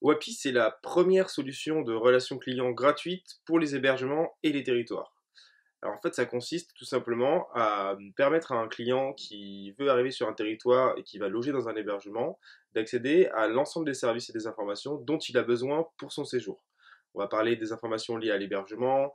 Wapi, c'est la première solution de relation client gratuite pour les hébergements et les territoires. Alors en fait, ça consiste tout simplement à permettre à un client qui veut arriver sur un territoire et qui va loger dans un hébergement d'accéder à l'ensemble des services et des informations dont il a besoin pour son séjour. On va parler des informations liées à l'hébergement,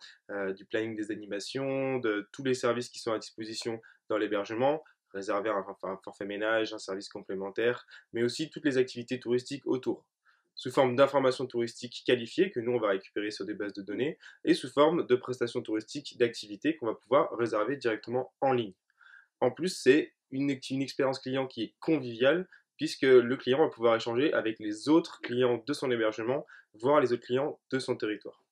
du planning des animations, de tous les services qui sont à disposition dans l'hébergement, réserver un forfait ménage, un service complémentaire, mais aussi toutes les activités touristiques autour sous forme d'informations touristiques qualifiées que nous on va récupérer sur des bases de données et sous forme de prestations touristiques d'activités qu'on va pouvoir réserver directement en ligne. En plus, c'est une expérience client qui est conviviale puisque le client va pouvoir échanger avec les autres clients de son hébergement, voire les autres clients de son territoire.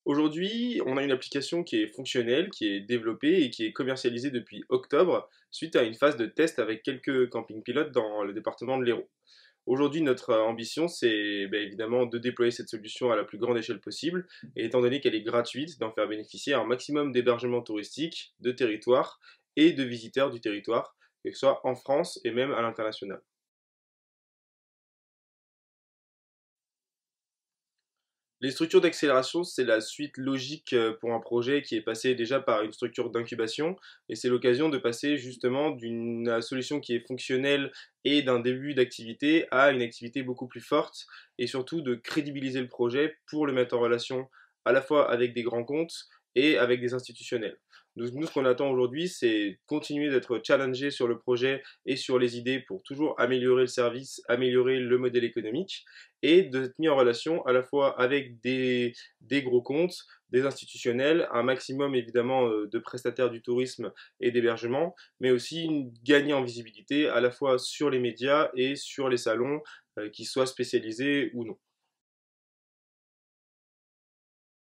Aujourd'hui, on a une application qui est fonctionnelle, qui est développée et qui est commercialisée depuis octobre suite à une phase de test avec quelques campings pilotes dans le département de l'Hérault. Aujourd'hui, notre ambition, c'est évidemment de déployer cette solution à la plus grande échelle possible, et étant donné qu'elle est gratuite, d'en faire bénéficier un maximum d'hébergements touristiques, de territoires et de visiteurs du territoire, que ce soit en France et même à l'international. Les structures d'accélération, c'est la suite logique pour un projet qui est passé déjà par une structure d'incubation, et c'est l'occasion de passer justement d'une solution qui est fonctionnelle et d'un début d'activité à une activité beaucoup plus forte, et surtout de crédibiliser le projet pour le mettre en relation à la fois avec des grands comptes et avec des institutionnels. Nous, ce qu'on attend aujourd'hui, c'est continuer d'être challengé sur le projet et sur les idées pour toujours améliorer le service, améliorer le modèle économique, et d'être mis en relation à la fois avec des gros comptes, des institutionnels, un maximum évidemment de prestataires du tourisme et d'hébergement, mais aussi gagner en visibilité à la fois sur les médias et sur les salons, qu'ils soient spécialisés ou non.